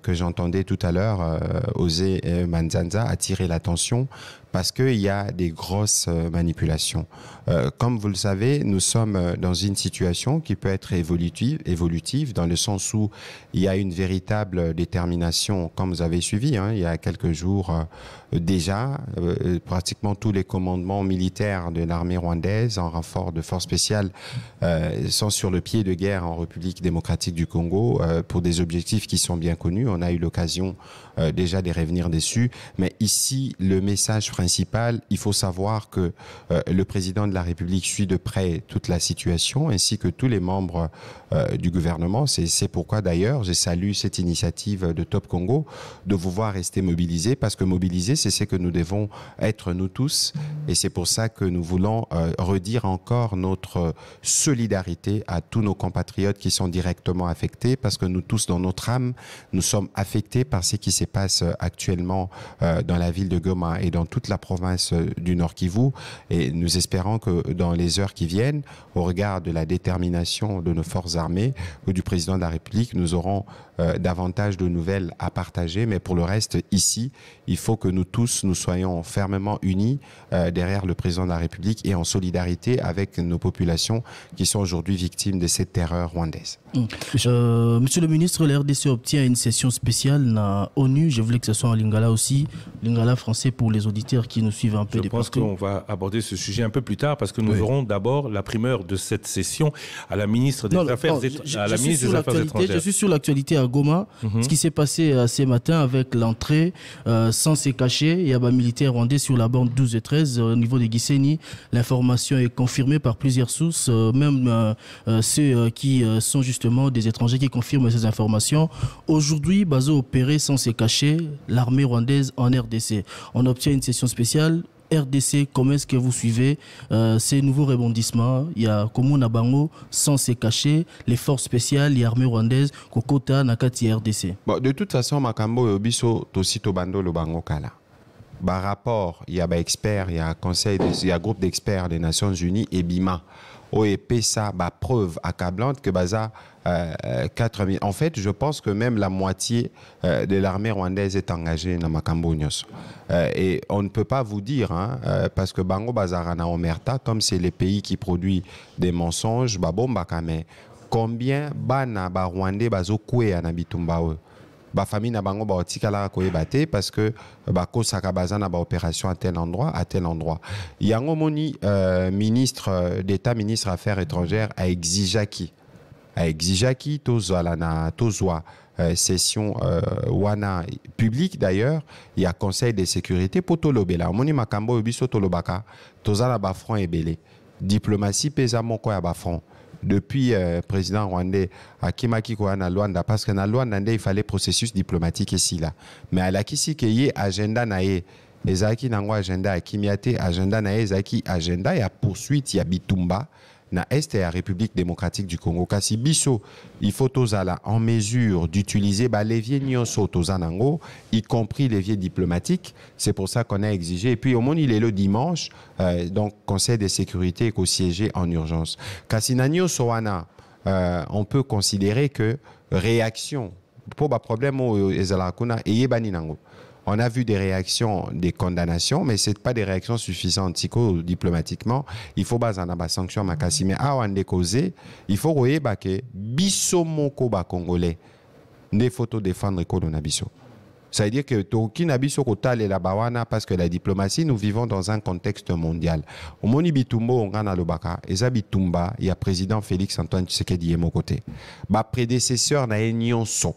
que j'entendais tout à l'heure, Osé Manzanza, attirer l'attention parce qu'il y a des grosses manipulations. Comme vous le savez, nous sommes dans une situation qui peut être évolutive dans le sens où il y a une véritable détermination, comme vous avez suivi, il y a quelques jours déjà, pratiquement tous les commandements militaires de l'armée rwandaise en renfort de forces spéciales sont sur le pied de guerre en République démocratique du Congo pour des objectifs qui sont bien connus. On a eu l'occasion déjà de revenir dessus, mais ici, le message principal, il faut savoir que le président de la République suit de près toute la situation, ainsi que tous les membres du gouvernement. C'est pourquoi d'ailleurs, je salue cette initiative de Top Congo de vous voir rester mobilisés, parce que mobiliser, c'est ce que nous devons être nous tous, et c'est pour ça que nous voulons redire encore notre solidarité à tous nos compatriotes qui sont directement affectés, parce que nous tous, dans notre âme, nous sommes affectés par ce qui se passe actuellement dans la ville de Goma et dans toute la province du Nord Kivu, et nous espérons que dans les heures qui viennent, au regard de la détermination de nos forces armées ou du président de la République, nous aurons davantage de nouvelles à partager, mais pour le reste, ici, il faut que nous tous, nous soyons fermement unis derrière le président de la République et en solidarité avec nos populations qui sont aujourd'hui victimes de cette terreur rwandaise. Monsieur le ministre, la RDC obtient une session spéciale à ONU. Je voulais que ce soit en lingala aussi, lingala français pour les auditeurs qui nous suivent un peu. Je pense qu'on va aborder ce sujet un peu plus tard parce que nous aurons d'abord la primeur de cette session à la ministre des Affaires étrangères. Je suis sur l'actualité à Goma. Ce qui s'est passé ce matin avec l'entrée sans se cacher. Il y a un militaire rwandais sur la bande 12 et 13 au niveau de Gisenyi. L'information est confirmée par plusieurs sources, même ceux qui sont justement des étrangers qui confirment ces informations. Aujourd'hui, Bazo opéré sans se cacher l'armée rwandaise en RDC. On obtient une session spéciale. RDC, comment est-ce que vous suivez ces nouveaux rebondissements? Il y a Komuna Bango, sans se cacher, les forces spéciales, l'armée rwandaise, Kokota, Nakati RDC. Bon, de toute façon, Makambo et Obiso, Tosito Bando, le Bango Kala. Par rapport, il y a experts, il y a il y a groupe d'experts des Nations Unies et BIMA. OEP, ça, preuve accablante que Baza 4000. En fait, je pense que même la moitié de l'armée rwandaise est engagée dans Makambo Nyos. Et on ne peut pas vous dire, parce que Bango Bazarana Omerta, comme c'est les pays qui produisent des mensonges, Babombakame, combien Bana Rwandais Bazo Koué Anabitumbawe? Famille na bango ba otikala ko ebate parce que ko sakabaza na ba opération à tel endroit. Yango moni ministre d'État, ministre Affaires étrangères a exigaki tozala na tozwa session wana publique d'ailleurs, il y a conseil de sécurité pour tolobela moni makambo obiso tolobaka tozala ba front ebele diplomatie pesa moko ya ba front. Depuis président rwandais Akimaki Koana Luanda, parce que dans Luanda il fallait processus diplomatique ici là, mais à la kisi keye agenda nae ezaki nango agenda akimiate agenda nae ezaki agenda ya poursuite ya bitumba na est et la République démocratique du Congo. Kasi biso, il faut tozala en mesure d'utiliser levier nyonso tozanango, y compris levier diplomatique. C'est pour ça qu'on a exigé. Et puis au monde, il est le dimanche, donc Conseil de sécurité est siégé en urgence. Kasi na nyonso wana, on peut considérer que réaction pour problème au ezalakuna et yebani nango. On a vu des réactions, des condamnations, mais ce n'est pas des réactions suffisantes diplomatiquement. Il faut baser na sanction makasi. Mais à Wande causé, il faut que biso moko ba congolais ne photo défendre ko na biso. Ça veut dire que toki na biso ko tale la bawana parce que la diplomatie, nous vivons dans un contexte mondial. Au moni bitumbo ngana lobaka, eza bitumba, il y a président Félix Antoine Tshisekedi mo côté. Ba prédécesseur na enyonso.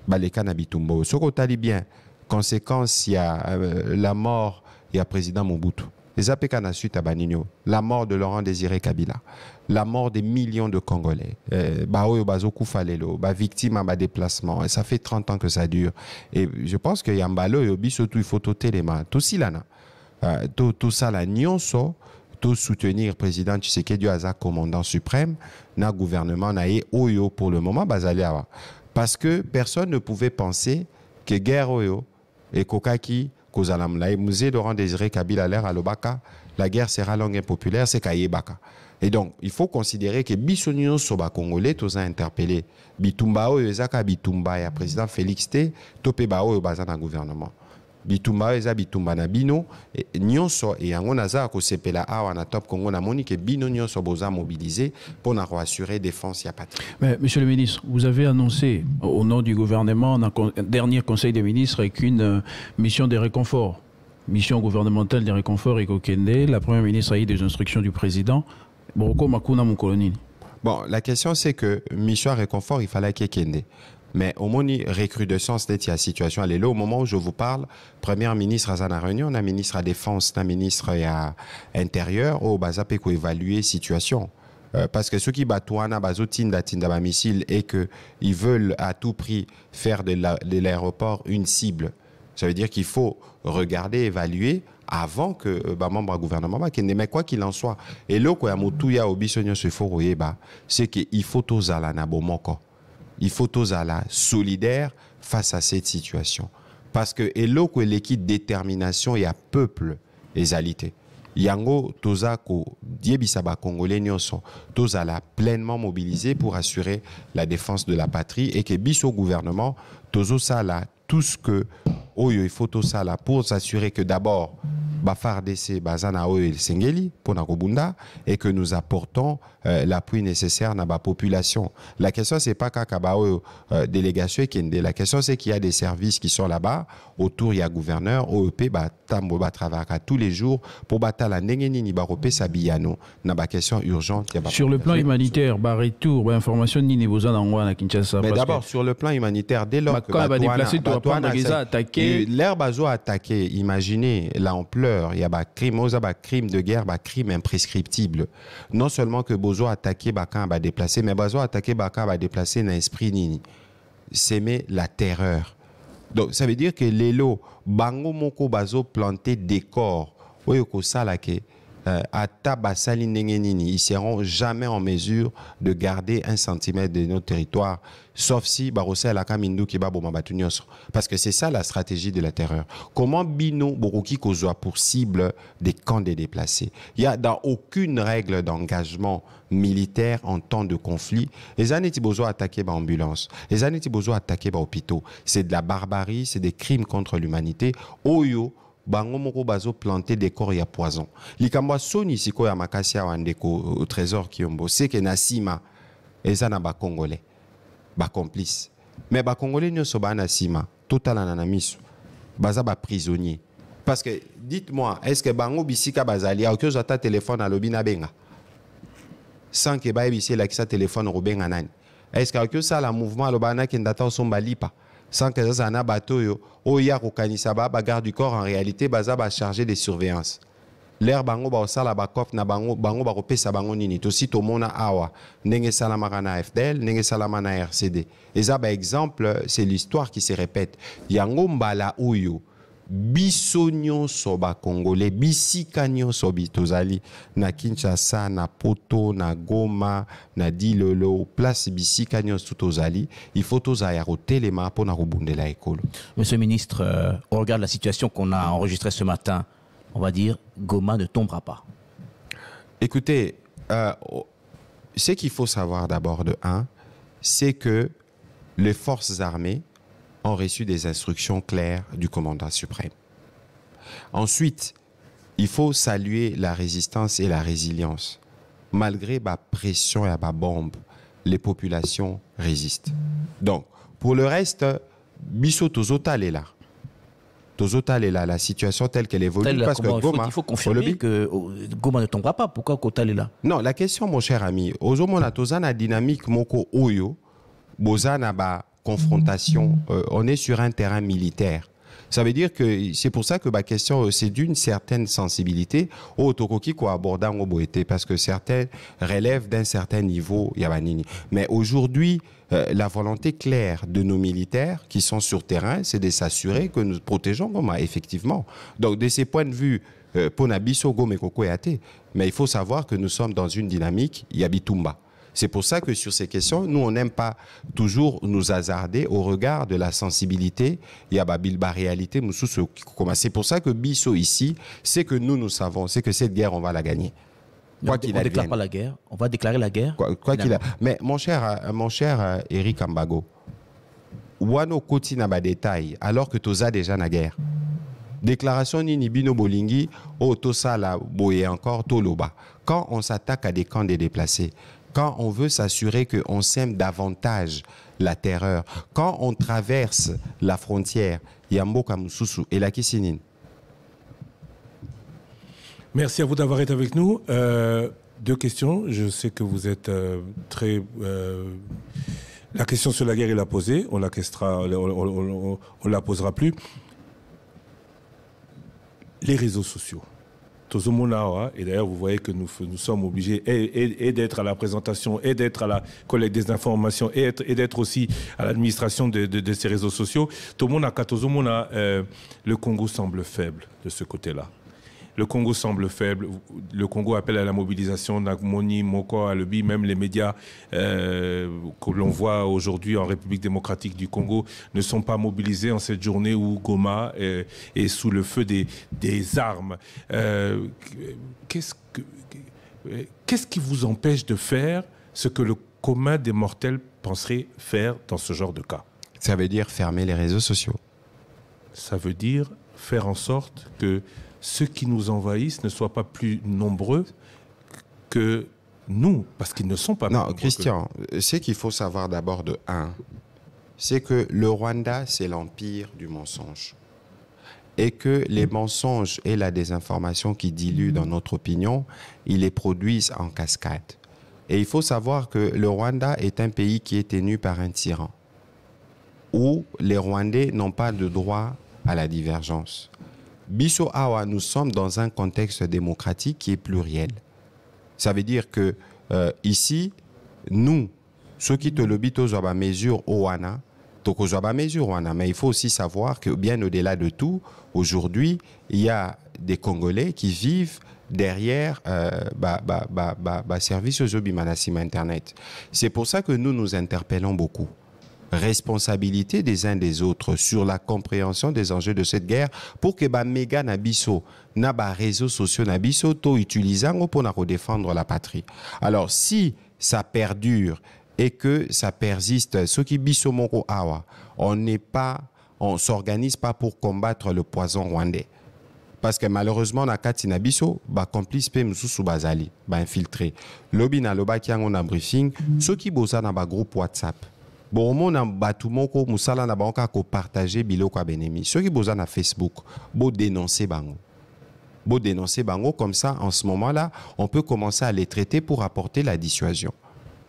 Ba leka na bitumbo. Soko tali bien. Conséquence, il y a la mort, il y a président Mobutu. Les APK na suite à Baninio, la mort de Laurent Désiré Kabila, la mort des millions de Congolais, victime à déplacement. Et ça fait 30 ans que ça dure. Et je pense que Yambalo et Obi, surtout, il faut toter les mains. Tout ça, la nyonso, tout soutenir le président Tshisekedi Aza, commandant suprême, na gouvernement, na Oyo pour le moment, Bazaliawa. Parce que personne ne pouvait penser que guerre Oyo, et Kokaki, Kozalamlaï, Musée Laurent Désiré Kabila l'air à l'Obaka, la guerre sera longue et populaire, c'est Kayebaka. Et donc, il faut considérer que Bissonio Soba Congolais, tous a interpellé Bitumba Ezaka Bitumba et président Félix T, Topé Bao Bazana gouvernement. Bitumba Eza Bitumba na Bino, Nyonso et Yango Naza ko sepela awa na top Congo na moni que Bino Nyonso boza mobilisé pour assurer défense ya patrie. Mais monsieur le ministre, vous avez annoncé au nom du gouvernement, dans le dernier conseil des ministres, qu'une mission de réconfort, mission gouvernementale de réconfort et Kokende, la première ministre a eu des instructions du président. Bon, la question c'est que mission réconfort, il fallait qu'il y ait. Mais au moment où recrudescence de la situation, elle est là. Au moment où je vous parle, Premier ministre à la réunion, la ministre à la Défense, la ministre à l'Intérieur, au Bazapé pour évaluer la situation. Parce que ceux qui battent un missile et qu'ils veulent à tout prix faire de l'aéroport une cible, ça veut dire qu'il faut regarder, évaluer avant que membre du gouvernement mais quoi qu'il en soit et là quoi mutuya obisonyo se faut c'est qu'il faut tous à la bomoko il faut tous à la solidaire face à cette situation parce que et là quoi l'équipe détermination et à peuple égalité yango toza ko diebisaba congolais nyonso toza la pleinement mobilisé pour assurer la défense de la patrie et que biso gouvernement tozo ça là tout ce que il faut tout ça là pour s'assurer que d'abord FARDC bazana oyo sengeli pour nakobunda et que nous apportons l'appui nécessaire à la population. La question c'est pas kakabao délégation kende, la question c'est qu'il y a des services qui sont là-bas autour il y a gouverneur OEP tambo travailler tous les jours pour batala ndengeni ni baropé sabiyano na ba question urgente sur le plan humanitaire retour information ni besoin d'envoi à Kinshasa. Mais d'abord sur le plan humanitaire dès lors que l'air bazo attaqué, imaginez l'ampleur. Il y a des crimes de guerre, des crimes imprescriptibles. Non seulement que Bozo attaqué, Bakan va déplacer, mais Bozo attaqué, Bakan va déplacer dans l'esprit nini. S'aimer la terreur. Donc ça veut dire que les lots, Bango Moko Bazo planté des corps, Oyoko Salake, ils seront jamais en mesure de garder 1 centimètre de notre territoire, sauf si Barosé la Kamindu qui parce que c'est ça la stratégie de la terreur. Comment Bino Boruki Kozwa pour cible des camps des déplacés? Il y a dans aucune règle d'engagement militaire en temps de conflit. Les années Tibozo attaqué par ambulance, les années Tibozo attaqué par hôpitaux. C'est de la barbarie, c'est des crimes contre l'humanité. Oyo bango moko bazo planter des corps ya poison. Likamwa soni siko ya makasi ya wandeko au trésor kiombo c'est que nasima ezana ba congolais ba complice. Mais ba congolais nyoso ba nasima total ananamisu baza ba prisonnier. Parce que dites-moi, est-ce que bango bisika bazali a que zata téléphone à lobina benga sans que ba bisi la kisa téléphone robenga nani? Est-ce que ça la mouvement lo bana kendata somba lipa? Sans que ça na bateau yo oya ko kanisa ba garde du corps en réalité baza ba chargé de surveillance l'air bango ba sala ba kof na bango ba ko pesa bango nini to si to mona awa ndenge salama na FDL ndenge salama na RCD et ça ba exemple c'est l'histoire qui se répète yango mbala oyo bisonyo soba congolais bisikanyo sobi tozali na Kinshasa na Poto na Goma na Dilolo place bisikanyo tozali il faut tozaya rotelema pour na robundela ekolo. Monsieur le ministre, on regarde la situation qu'on a enregistrée ce matin, on va dire Goma ne tombera pas. Écoutez, ce qu'il faut savoir d'abord de un, c'est que les forces armées ont reçu des instructions claires du commandant suprême. Ensuite, il faut saluer la résistance et la résilience. Malgré la pression et la bombe, les populations résistent. Donc, pour le reste, Bisso Tozotal est là. Tozotal est là, la situation telle qu'elle évolue. Parce que Goma, il faut confirmer que Goma ne tombera pas. Pourquoi Kotal est là? Non, la question, mon cher ami, Ozomona Tozana dynamique Moko Oyo, Bozana ba confrontation, on est sur un terrain militaire. Ça veut dire que c'est pour ça que ma question, c'est d'une certaine sensibilité au Tokoki ko abordant au Boété, parce que certains relèvent d'un certain niveau Yabanini. Mais aujourd'hui, la volonté claire de nos militaires qui sont sur terrain, c'est de s'assurer que nous protégeons Goma, effectivement. Donc, de ces points de vue, Ponabiso Gome Koko Yate, mais il faut savoir que nous sommes dans une dynamique Yabitumba. C'est pour ça que sur ces questions, nous, on n'aime pas toujours nous hasarder au regard de la sensibilité. Il y a la réalité. C'est pour ça que Bisso ici, c'est que nous savons, c'est que cette guerre, on va la gagner. Quoi qu'il on ne déclare pas la guerre. On va déclarer la guerre. Quoi qu'il a. Mais mon cher Eric Ambago, Wano Koti n'a pas de détails alors que Toza déjà na guerre. Déclaration ni bino bolingi, Tosa la boye encore Toloba. Quand on s'attaque à des camps des déplacés, quand on veut s'assurer qu'on sème davantage la terreur, quand on traverse la frontière, Yamboka Mususu et la Kissinine. Merci à vous d'avoir été avec nous. 2 questions. Je sais que vous êtes très... la question sur la guerre, il l'a posée. On la posera plus. Les réseaux sociaux. Et d'ailleurs, vous voyez que nous sommes obligés et d'être à la présentation, et d'être à la collecte des informations, et d'être aussi à l'administration de ces réseaux sociaux. Le Congo semble faible de ce côté-là. Le Congo semble faible. Le Congo appelle à la mobilisation. Nagmoni, Moko, Alebi, même les médias que l'on voit aujourd'hui en République démocratique du Congo ne sont pas mobilisés en cette journée où Goma est sous le feu des armes. Qu'est-ce qui vous empêche de faire ce que le commun des mortels penserait faire dans ce genre de cas? Ça veut dire fermer les réseaux sociaux. Ça veut dire faire en sorte que ceux qui nous envahissent ne soient pas plus nombreux que nous, parce qu'ils ne sont pas plus nombreux. Non, Christian, ce qu'il faut savoir d'abord de 1, c'est que le Rwanda, c'est l'empire du mensonge. Et que les mensonges et la désinformation qui diluent dans notre opinion, ils les produisent en cascade. Et il faut savoir que le Rwanda est un pays qui est tenu par un tyran, où les Rwandais n'ont pas de droit à la divergence. Biso Awa, nous sommes dans un contexte démocratique qui est pluriel. Ça veut dire que ici, nous, ceux qui te le bitent aux mesure Owana, mais il faut aussi savoir que bien au-delà de tout, aujourd'hui, il y a des Congolais qui vivent derrière service aux Obimanassim Internet. C'est pour ça que nous nous interpellons beaucoup. Responsabilité des uns des autres sur la compréhension des enjeux de cette guerre pour que méga nabiso na réseaux sociaux nabiso to utilisant pour défendre la patrie. Alors si ça perdure et que ça persiste, ce qui biso moko awa, on s'organise pas pour combattre le poison rwandais. Parce que malheureusement, na kati na biso, complice pe mususu bazali, infiltré. Lobi na loba ki on a briefing, ceux qui bossa na groupe WhatsApp. Bon, on a batumoko musala na banka ko partager biloko benemi. Ceux qui bosa na Facebook, bo dénoncer bango. Bo dénoncer bango comme ça en ce moment-là, on peut commencer à les traiter pour apporter la dissuasion.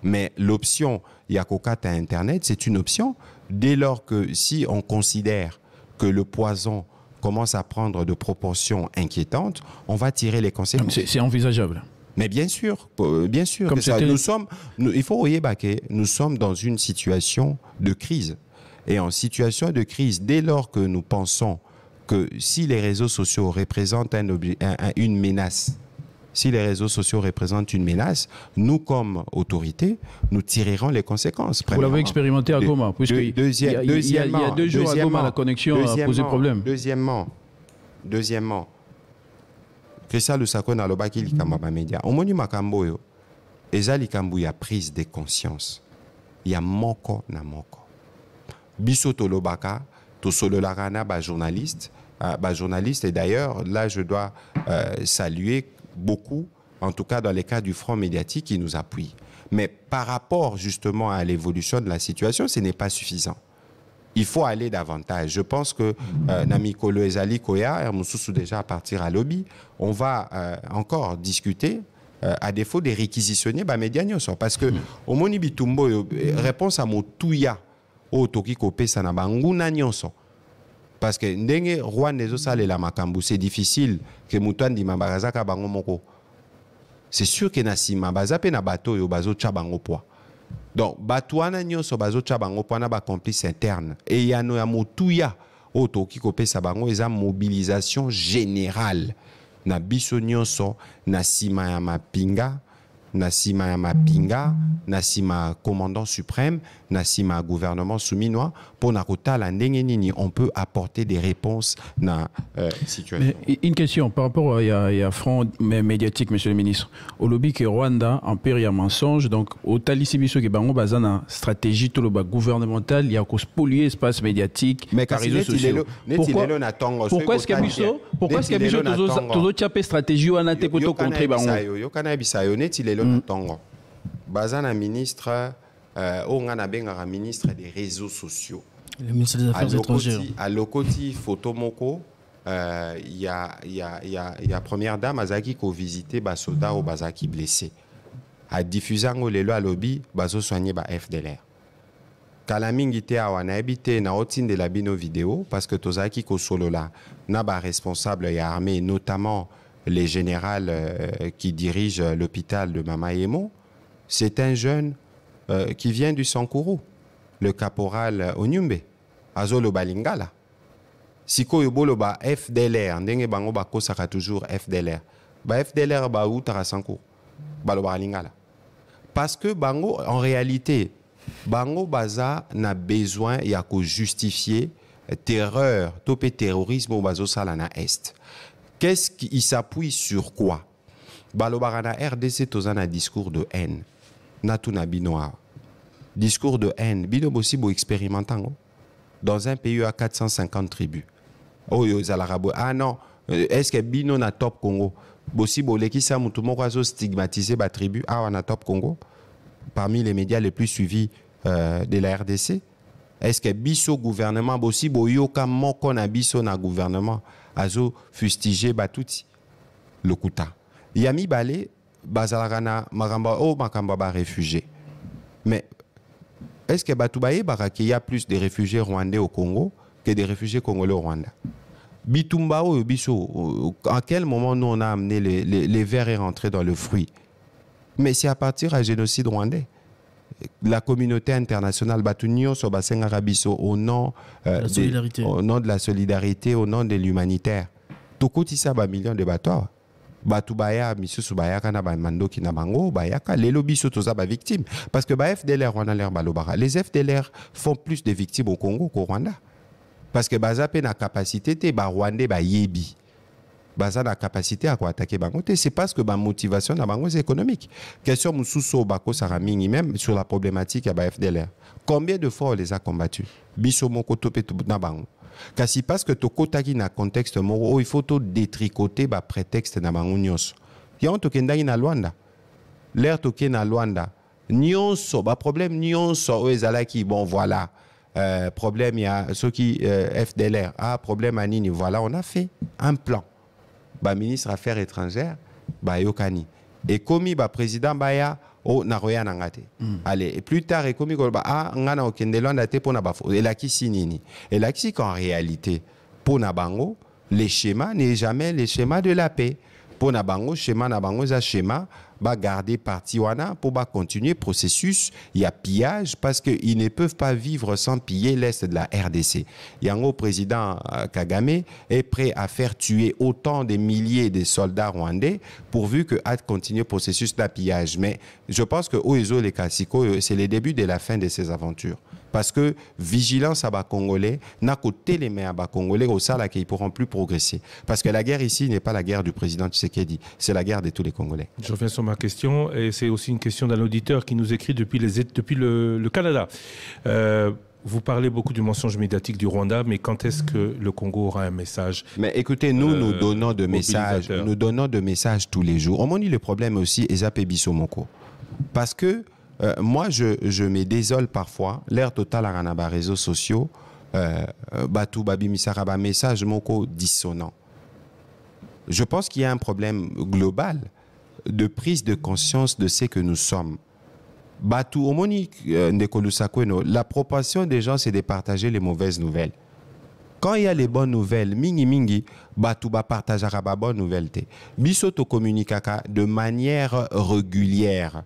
Mais l'option Yakokat à Internet, c'est une option dès lors que si on considère que le poison commence à prendre de proportions inquiétantes, on va tirer les conséquences. C'est envisageable. Mais bien sûr que ça, il faut voyez que nous sommes dans une situation de crise. Et en situation de crise, dès lors que nous pensons que si les réseaux sociaux représentent une menace, nous comme autorité, nous tirerons les conséquences. Vous l'avez expérimenté à Goma, puisqu'il y a 2 jours à Goma, la connexion a posé problème. Deuxièmement, Christian Lusako na lobaki likamba ba media. Omoni makambo yo. Eza likambu ya prise de conscience. Ya moko na moko. Biso to lobaka, to solo larana ba journaliste, et d'ailleurs là je dois saluer beaucoup, en tout cas dans les cas du front médiatique qui nous appuie. Mais par rapport justement à l'évolution de la situation, ce n'est pas suffisant. Il faut aller davantage. Je pense que Namikolo Ezali Koya, Moussoussou déjà à partir à lobby, on va encore discuter à défaut des réquisitionner médianios. Parce que au Moni Bitumbo, réponse à mon touya au Toki Kopé Sanabanguna Nyonso. Parce que ndenge Rwanda nezo sale la makambu, c'est difficile que Moutan di Mabarazaka bango moko. C'est sûr que Nasima Bazape na bato yo bazo chabango poa. Donc, batouana nyonso bazo chabango pana ba complice interne. Et yano ya motuya oto ki kopesa bango eza mobilisation générale na biso nyonso na sima ya mapinga Nassima Mapinga, Nassima commandant suprême, Nassima gouvernement souminois, pour Nakota la Nengenini, on peut apporter des réponses dans la situation. Mais une question par rapport à front médiatique, monsieur le ministre. Au lobby que Rwanda, en période mensonge, donc au Talisibiso qui bango bazana stratégie tout le bas gouvernemental, il y a qu'au spolier espace médiatique, mais par réseaux sociaux. Pourquoi est-ce que Biso tout chapé stratégie ou anaté koto contre bango? Yo kana bisayo neti lelo na tongo. Bazana ministre ngana benga ministre des réseaux sociaux. Le ministre des Affaires étrangères. À Lokoti Fotomoko, il y a première dame Azaki qui a visité Basoda ou Bazaki blessé. A diffusé le lobby Baso soigné ba FDLR. Kalamingi te awana habité na otine de la bino vidéo parce que Tozaki ko solo là na ba responsable et armée, notamment les généraux qui dirigent l'hôpital de Mamayemo. C'est un jeune qui vient du Sankuru, le caporal Onyumbe, Azolo Balingala. Siko yobolo ba FDLR, ndenge bango ba kosaka toujours FDLR. Ba FDLR ba utara Sankuru, balo Balingala. Parce que bango, en réalité, bango baza n'a besoin ya ko justifier terreur, topé terrorisme au bazo salana est. Qu'est-ce qui s'appuie sur quoi? Balo barana RDC tozana discours de haine. Natuna binoa. Discours de haine. Bino bossi bo expérimentant. Dans un pays à 450 tribus. Oh yo zalarabo. Ah non. Est-ce que bino na top Congo? Bossi bo leki sa mutu moko azo stigmatiser ba tribu. Ah on a top Congo. Parmi les médias les plus suivis de la RDC. Est-ce que biso gouvernement bossi bo yoka moko na biso na gouvernement azo fustiger batouti le kuta. Yami balé Bazalarana, Maramba, oh, Makamba, réfugiés. Mais est-ce que Batoubaye Baraki y a plus de réfugiés rwandais au Congo que des réfugiés congolais au Rwanda? Bitumba ou Bisso, à quel moment nous on a amené les vers et rentré dans le fruit? Mais c'est à partir du génocide rwandais. La communauté internationale Batunio Sobasen Arabiso au nom de la solidarité, au nom de l'humanitaire. Tout coûte ça millions de bateaux. Batubaya misusu bayaka na bamando ki na bango bayaka les lobbies sotoza ba victimes parce que ba FDLR Rwanda l'air balobara les FDLR font plus de victimes au Congo qu'au Rwanda parce que baza na capacité te ba Rwandais ba yebi baza na capacité à quoi attaquer bango c'est parce que ba motivation na bango c'est économique. Question mususu bako saramingi même sur la problématique à ba FDLR combien de fois on les a combattus biso moko topé na bango. Kasi parce que to kotaki na contexte moro il faut to détricoter ba prétexte na bango nyonso. Ya on to kendaki na Luanda. L'air to na Luanda. Nyonso ba problème nyonso o ezalaki bon voilà. Problème il y a ceux qui FDLR problème à nini voilà on a fait un plan. Ba ministre affaires étrangères ba yokani. Et commis ba président baya o naroya nangate. Allez, et plus tard, et comme il ngana okendelanda te pona bafo. Et là qui sinini. Et là qui qu'en réalité, pona bango, les schémas n'est jamais les schémas de la paix. Pona bango, schéma na bango za schéma, ba garder parti wana pour ba continuer processus. Il y a pillage parce qu'ils ne peuvent pas vivre sans piller l'est de la RDC. Yango président Kagame est prêt à faire tuer autant de milliers de soldats rwandais pourvu que a continuer le processus de pillage. Mais je pense que Oezo les Kassiko, c'est le début de la fin de ces aventures. Parce que vigilance à bas Congolais, n'a côté les mains à bas Congolais au salaire qu'ils ne pourront plus progresser. Parce que la guerre ici n'est pas la guerre du président Tshisekedi, c'est la guerre de tous les Congolais. Je reviens sur ma question, et c'est aussi une question d'un auditeur qui nous écrit depuis le Canada. Vous parlez beaucoup du mensonge médiatique du Rwanda, mais quand est-ce que le Congo aura un message? Mais écoutez, nous donnons de messages, nous donnons de messages tous les jours. On m'a dit le problème aussi, Ezape Bissomoko. Parce que moi, je me désole parfois, l'ère totale à les réseaux sociaux, Batou Babi Misaraba, message moko dissonant. Je pense qu'il y a un problème global de prise de conscience de ce que nous sommes. Batou Omoni Ndekolusakweno, la proportion des gens, c'est de partager les mauvaises nouvelles. Quand il y a les bonnes nouvelles, mingi, Batou ba partagera ba bonne nouvelle te. Biso to communiquaka de manière régulière.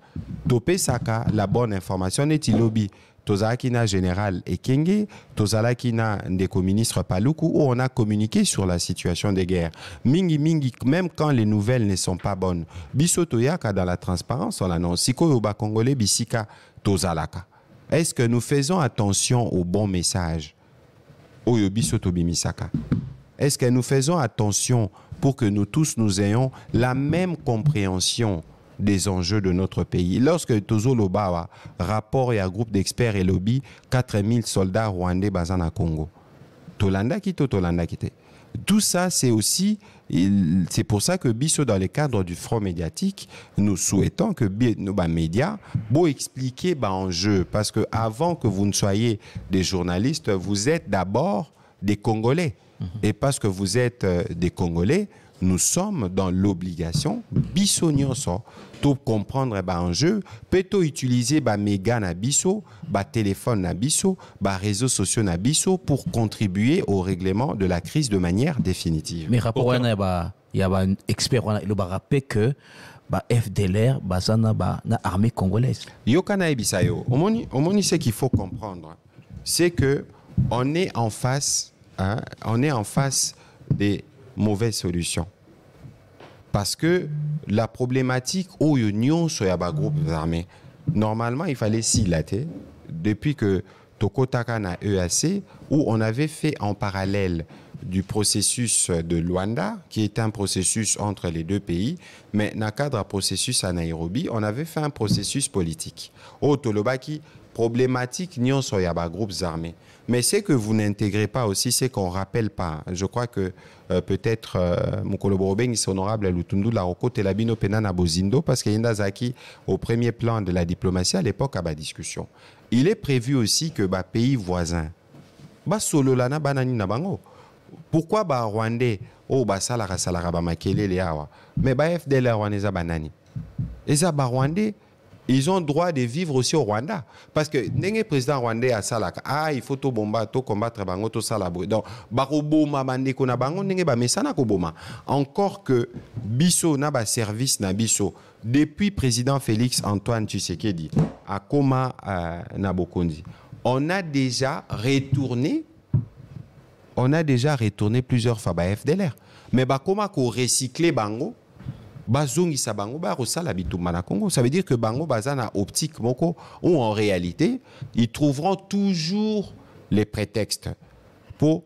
Topé saka la bonne information neti lobby tozalaki na général Ekenge, tozalaki na ndeko ministre Paluku, où on a communiqué sur la situation des guerres. Mingi mingi, même quand les nouvelles ne sont pas bonnes. Biso toyaka dans la transparence, on annonce. Siko yoba congolais bisika tozalaka. Est-ce que nous faisons attention aux bons messages? Oyo biso tobimisaka. Est-ce que nous faisons attention pour que nous tous nous ayons la même compréhension des enjeux de notre pays? Lorsque Tozo Lobawa, rapport et un groupe d'experts et lobby, 4000 soldats rwandais basés en Congo. Tolanda kito, Tolanda kite. Tout ça, c'est aussi, c'est pour ça que Bisso, dans le cadre du front médiatique, nous souhaitons que nos médias vont expliquer enjeu. Parce que avant que vous ne soyez des journalistes, vous êtes d'abord des Congolais. Et parce que vous êtes des Congolais, nous sommes dans l'obligation, biso nyonso, de comprendre enjeu, peut-on utiliser méga na biso, téléphone na biso, réseaux sociaux na biso pour contribuer au règlement de la crise de manière définitive. Mais rapport il y a un expert il a rappelé que FDLR na armée congolaise. Yokana ebisayo, omoni ce qu'il faut comprendre, c'est que on est en face des mauvaises solutions. Parce que la problématique où l'union soit un groupe armé, normalement, il fallait s'y latter depuis que Tokotaka na EAC, où on avait fait en parallèle du processus de Luanda, qui est un processus entre les deux pays, mais dans le cadre d'un processus à Nairobi, on avait fait un processus politique. Au Tolobaki, problématique, n'y soit un groupe armé. Mais ce que vous n'intégrez pas aussi, c'est qu'on ne rappelle pas. Je crois que peut-être Mokolo Borobeng, c'est honorable à Lutundu, la Roko, Telabino, Penana, Bozindo, parce qu'il y a Zaki au premier plan de la diplomatie à l'époque à la discussion. Il est prévu aussi que pays voisins, solo lana banani na bango. Pourquoi Rwandais, salara salara makele le awa, mais FDLR Rwandais banani. Et ça Rwandais, ils ont droit de vivre aussi au Rwanda. Parce que le président rwandais a salaka, il faut tout bomba, tout combattre bango, tout salabri. Donc, baroboma bande kona bango nenge ba mesana ko boma. Encore que biso na ba service na biso depuis président Félix Antoine Tshisekedi à Koma na Bokondi. On a déjà retourné plusieurs fois ba FDLR. Mais ba koma ko recycler bango bazongisa bango ba rosala bitumba na Congo. Ça veut dire que bango bazana optique moko ou en réalité ils trouveront toujours les prétextes pour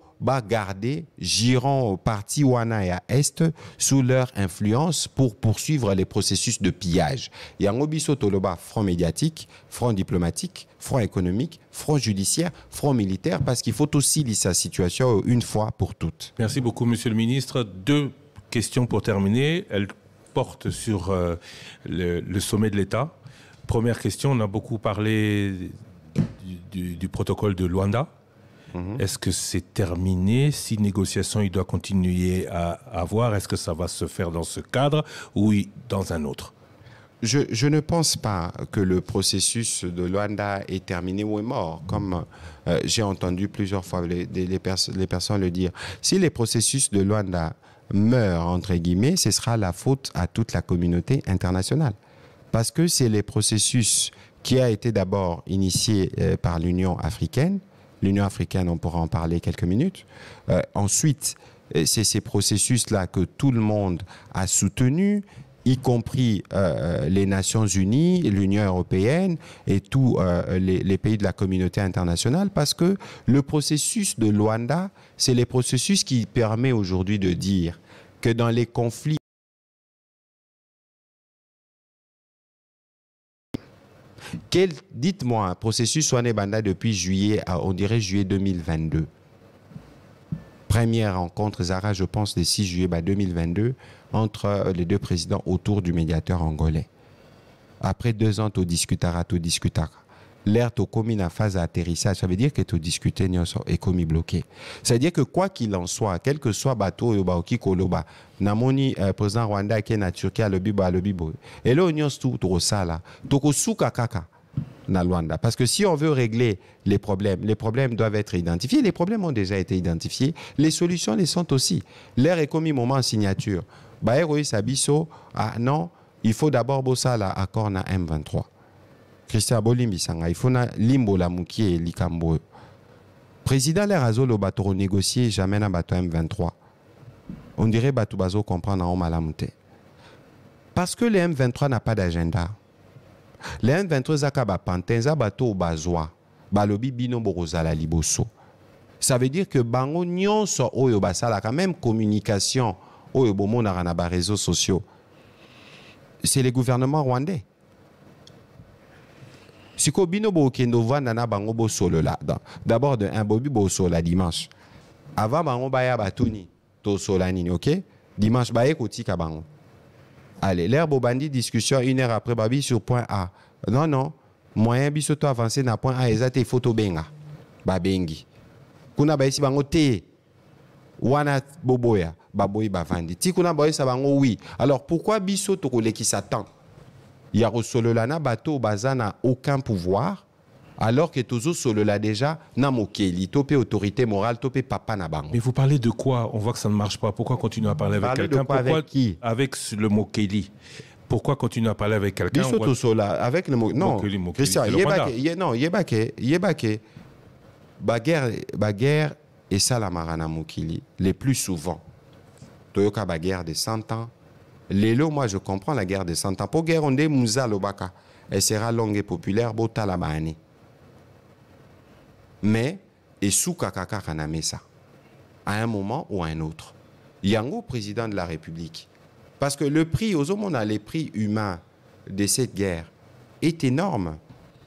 garder girant parti wana et à est sous leur influence pour poursuivre les processus de pillage. Yango biso toloba front médiatique, front diplomatique, front économique, front judiciaire, front militaire, parce qu'il faut aussi lire sa situation une fois pour toutes. Merci beaucoup, monsieur le ministre. Deux questions pour terminer. Elles portent sur le sommet de l'État. Première question, on a beaucoup parlé du protocole de Luanda. Est-ce que c'est terminé? Si négociation il doit continuer à avoir, est-ce que ça va se faire dans ce cadre ou dans un autre? Je ne pense pas que le processus de Luanda est terminé ou est mort, comme j'ai entendu plusieurs fois les personnes le dire. Si les processus de Luanda meurent, entre guillemets, ce sera la faute à toute la communauté internationale. Parce que c'est les processus qui a été d'abord initié par l'Union africaine. L'Union africaine, on pourra en parler quelques minutes. Ensuite, c'est ces processus-là que tout le monde a soutenus, y compris les Nations Unies, l'Union européenne et tous les pays de la communauté internationale, parce que le processus de Luanda, c'est le processus qui permet aujourd'hui de dire que dans les conflits, dites-moi, un processus Swane Banda depuis juillet, on dirait juillet 2022. Première rencontre, Zara, je pense, le 6 juillet 2022, entre les deux présidents autour du médiateur angolais. Après 2 ans, tu discutera. L'air tu commis en phase d'atterrissage, ça veut dire que tu discutes et commis bloqué. C'est-à-dire que quoi qu'il en soit, quel que soit bateau ou baoki koloba, namoni président Rwanda qui est na Turquie à lobibo. Et là on y tout sala, toko suka kaka na Luanda. Parce que si on veut régler les problèmes doivent être identifiés. Les problèmes ont déjà été identifiés. Les solutions les sont aussi. L'air est commis moment en signature. Baero Sabiso, non, il faut d'abord bosser l'accord na M23. Christian Bolimbisanga, il faut na limbo la mukie likambo. Président les razo le bateau négocier jamais na bateau M23. On dirait bateau bazo comprendre en malamute. Parce que le M23 n'a pas d'agenda. Le M23 zakaba pantenza bateau bazoa. Balobi bino borozala liboso. Ça veut dire que bango nyonso oyo basala quand même communication oyo bomo na ba réseaux sociaux. C'est le gouvernement rwandais. Si ko bino bo kendo vanda na bango bo solo là. D'abord de un bobi bo solo dimanche. Avant bango baya batuni to sola nini, OK? Dimanche baye kotika bango. Allez, l'air bobandi discussion 1 heure après babi sur point A. Non non, moyen biso to avancer na point A ezate photo benga. Ba bengi. Kuna ba isi bango te. Wana boboya, baboyi bavandi. Ti kuna boyi sa bango oui. Alors pourquoi biso to koleki satan? Yaro sololana bateau baza n'a aucun pouvoir, alors que toujours solola déjà n'a mokeli, topé autorité morale, topé papa na bango. Mais vous parlez de quoi? On voit que ça ne marche pas. Pourquoi continuer à parler avec quelqu'un? Pourquoi avec qui? Avec le mokeli. Pourquoi continuer à parler avec quelqu'un? Biso to sola avec le non. Mokeli, Christian, yebake. Baguerre et ça la marana mokili les plus souvent. Toyoka baguerre de 100 ans. Lélo, moi je comprends la guerre de 100 ans. Pour guerre, on dit Moussa Lobaka. Elle sera longue et populaire, bota la bani. Mais, et sous kakaka kaname ça. À un moment ou à un autre. Yango, président de la République. Parce que le prix, aux hommes, on a les prix humains de cette guerre, est énorme.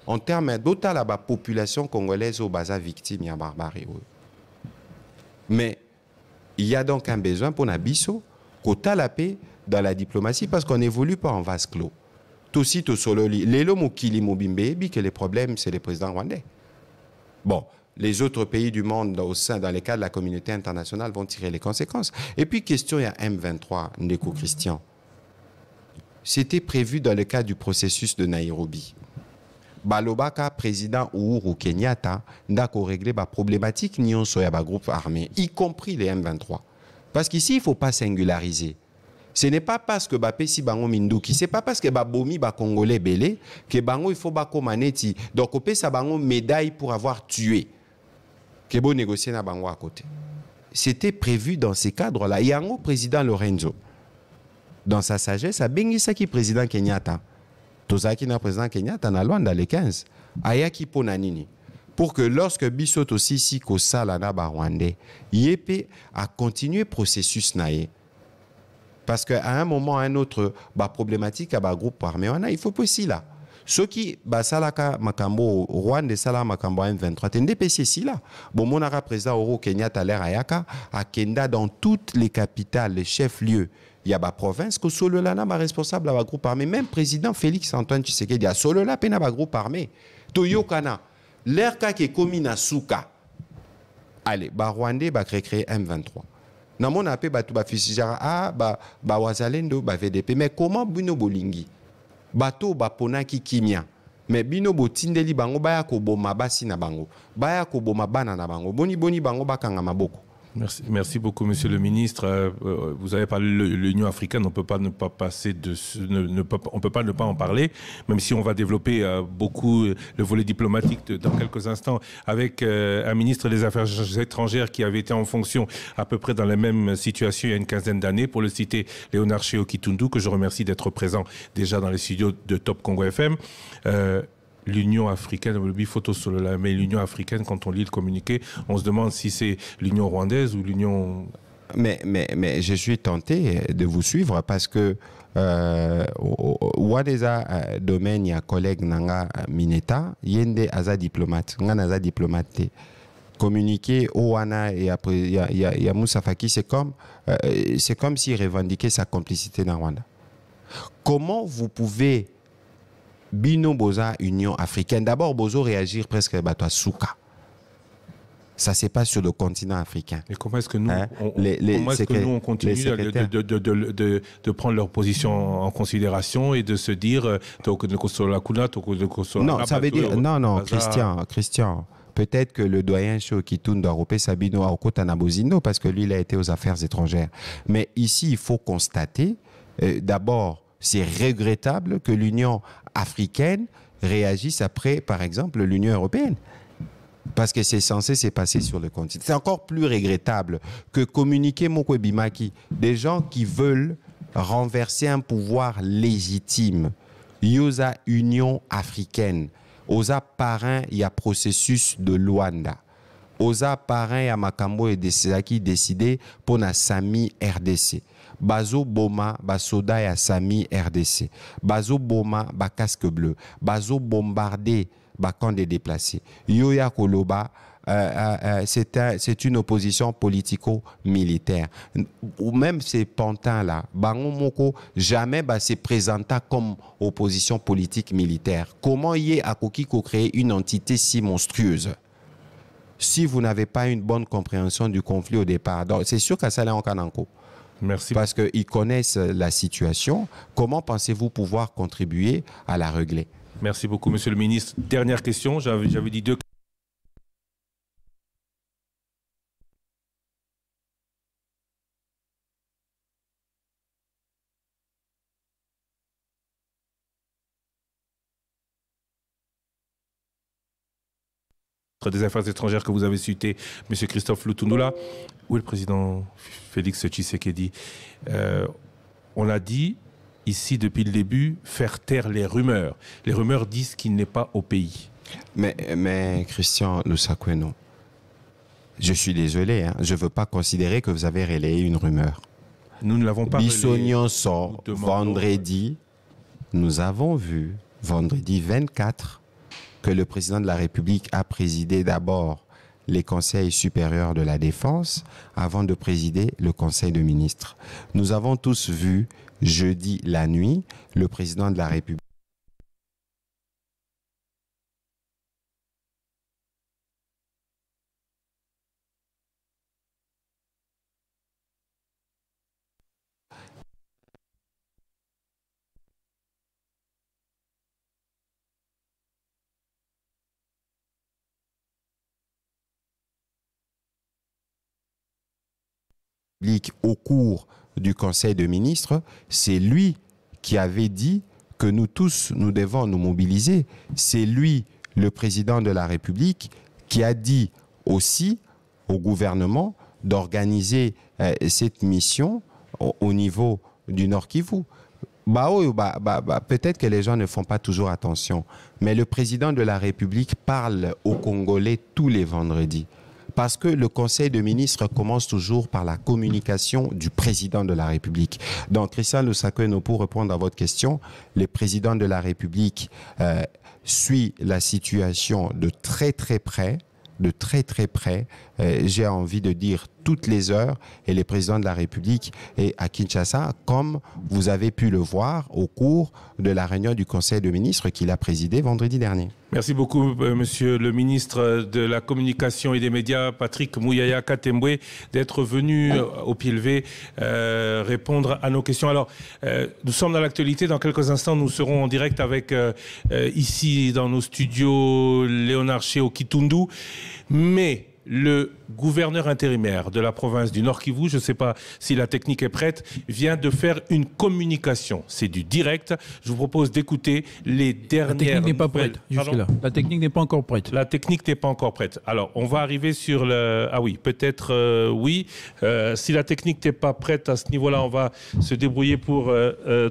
En termes d'ota la population congolaise au basa victime, il y a barbarie. Mais, il y a donc un besoin pour Nabiso, quota la paix dans la diplomatie parce qu'on n'évolue pas en vase clos. Tosi to sololi, lelo mokili mobimbe, que les problèmes c'est les présidents rwandais. Bon, les autres pays du monde dans les cas de la communauté internationale vont tirer les conséquences. Et puis question il y a M23, Ndeko Christian. C'était prévu dans le cadre du processus de Nairobi. Balobaka, président Uhuru Kenyatta, n'a qu'à régler la problématique nion soya ba groupe armé, y compris les M23. Parce qu'ici, il ne faut pas singulariser. Ce n'est pas parce que Bapesi Bango Minduki, c'est pas parce que Babomi ba Congolais belé que Bango il faut Bako Maneti. Donc, on peut sa Bango médaille pour avoir tué. Que bon négocier na Bango à côté. C'était prévu dans ces cadres-là. Yango, président Lorenzo, dans sa sagesse, a bengi saki président Kenyatta. Tozaki na président Kenyatta na loin dans les 15. Ayaki Ponanini. Pour que lorsque Bissot aussi si ko sala na ba Rwandais, yépe a continué processus naé. Parce qu'à un moment ou à un autre, la problématique à groupe armé, il faut aussi là. Ceux qui, salaka makambo, Rwanda sala makambo M23, t'es ndépêché ici là. Bon, mon président Oro Kenyatta l'air ayaka, à Kenda, dans toutes les capitales, les chefs-lieux, il y a la province, que solo là, ma responsable à groupe armé, même président Félix Antoine Tshisekedi, a solo là, pena ba groupe armé. Toyokana, l'air qui est commis na Souka. Allez, Rwandais, créer M23. Na mon appel batu ba fisijara ba wazalendo ba VDP mais comment bino bolingi bato ba ponaki kimia mais bino botindeli bango baya ko boma basi na bango baya ko boma bana na bango boni bango bakanga maboko. Merci beaucoup, Monsieur le Ministre. Vous avez parlé de l'Union africaine. On peut pas ne pas passer on peut pas ne pas en parler, même si on va développer beaucoup le volet diplomatique dans quelques instants avec un ministre des Affaires étrangères qui avait été en fonction à peu près dans la même situation il y a une quinzaine d'années. Pour le citer, Léonard Sheo Kitundu, que je remercie d'être présent déjà dans les studios de Top Congo FM. L'Union africaine, mais l'Union africaine, quand on lit le communiqué, on se demande si c'est l'Union rwandaise ou l'Union... Mais je suis tenté de vous suivre parce que Wadeza domaine, il y a collègue Nanga Mineta, Yende Aza diplomate, Nanga Aza diplomate. Communiquer Owana et après il y a Moussa Faki, c'est comme s'il revendiquait sa complicité dans Rwanda. Comment vous pouvez Bino Boza Union africaine. D'abord, Bozo réagir presque à Souka. Ça se passe sur le continent africain. Et comment est-ce que nous, on continue de prendre leur position en considération et de se dire non, ça veut dire non, Christian. Peut-être que le doyen Shokitoun doit repérer Sabino Aokota Nabozino parce que lui, il a été aux affaires étrangères. Mais ici, il faut constater, d'abord, c'est regrettable que l'Union africaine réagisse après, par exemple, l'Union européenne. Parce que c'est censé se passer sur le continent. C'est encore plus regrettable que communiquer Mokwe Bimaki, des gens qui veulent renverser un pouvoir légitime. Yosa Union africaine, Osa parrain, il y a processus de Luanda. Osa parrain, il y a Makambo et Desaki décidé pour na Sami RDC. Bazo Boma, Basoda et Sami RDC. Bazo Boma, ba casque bleu. Bazo bombardé. Camp des déplacés. Yoya Koloba, c'est une opposition politico-militaire. Ou même ces pantins-là, Bango Moko, jamais se présenta comme opposition politique-militaire. Comment y est Akoki créer une entité si monstrueuse? Si vous n'avez pas une bonne compréhension du conflit au départ, c'est sûr qu'à ça, là, en Kananko. Merci. Parce qu'ils connaissent la situation. Comment pensez-vous pouvoir contribuer à la régler? Merci beaucoup, Monsieur le Ministre. Dernière question, j'avais dit 2. Des Affaires étrangères que vous avez cité, M. Christophe Lutunula, où est le président Félix Tshisekedi? On a dit ici depuis le début, faire taire les rumeurs. Les rumeurs disent qu'il n'est pas au pays. Mais Christian Lusakweno, je suis désolé, hein, je ne veux pas considérer que vous avez relayé une rumeur. Nous ne l'avons pas Bissognon sort vendredi. Nous avons vu vendredi 24 que le président de la République a présidé d'abord les conseils supérieurs de la défense avant de présider le conseil de ministres. Nous avons tous vu jeudi la nuit le président de la République au cours du Conseil de ministres, c'est lui qui avait dit que nous tous, nous devons nous mobiliser. C'est lui, le président de la République, qui a dit aussi au gouvernement d'organiser cette mission au niveau du Nord Kivu. Peut-être que les gens ne font pas toujours attention, mais le président de la République parle aux Congolais tous les vendredis. Parce que le Conseil de ministres commence toujours par la communication du président de la République. Donc, Christian Lusakweno, pour répondre à votre question, le président de la République suit la situation de très très près, j'ai envie de dire toutes les heures, et le président de la République est à Kinshasa, comme vous avez pu le voir au cours de la réunion du Conseil de ministres qu'il a présidé vendredi dernier. Merci beaucoup, Monsieur le ministre de la Communication et des Médias, Patrick Mouyaya Katembwe, d'être venu au pied levé répondre à nos questions. Alors, nous sommes dans l'actualité. Dans quelques instants, nous serons en direct avec, ici, dans nos studios, Léonard Chéo Kitundu. Mais le gouverneur intérimaire de la province du Nord Kivu, je ne sais pas si la technique est prête, vient de faire une communication. C'est du direct. Je vous propose d'écouter les dernières... La technique n'est pas prête, jusque-là. La technique n'est pas encore prête. La technique n'est pas encore prête. Alors, on va arriver sur le... Ah oui, peut-être oui. Si la technique n'est pas prête à ce niveau-là, on va se débrouiller pour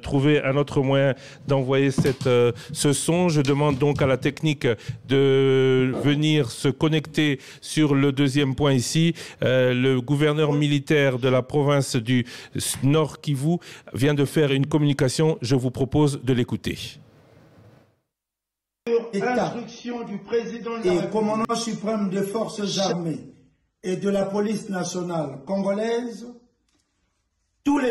trouver un autre moyen d'envoyer ce son. Je demande donc à la technique de venir se connecter sur le deuxième point ici. Le gouverneur militaire de la province du Nord Kivu vient de faire une communication. Je vous propose de l'écouter. Instruction du président et commandant suprême des forces armées et de la police nationale congolaise, tous les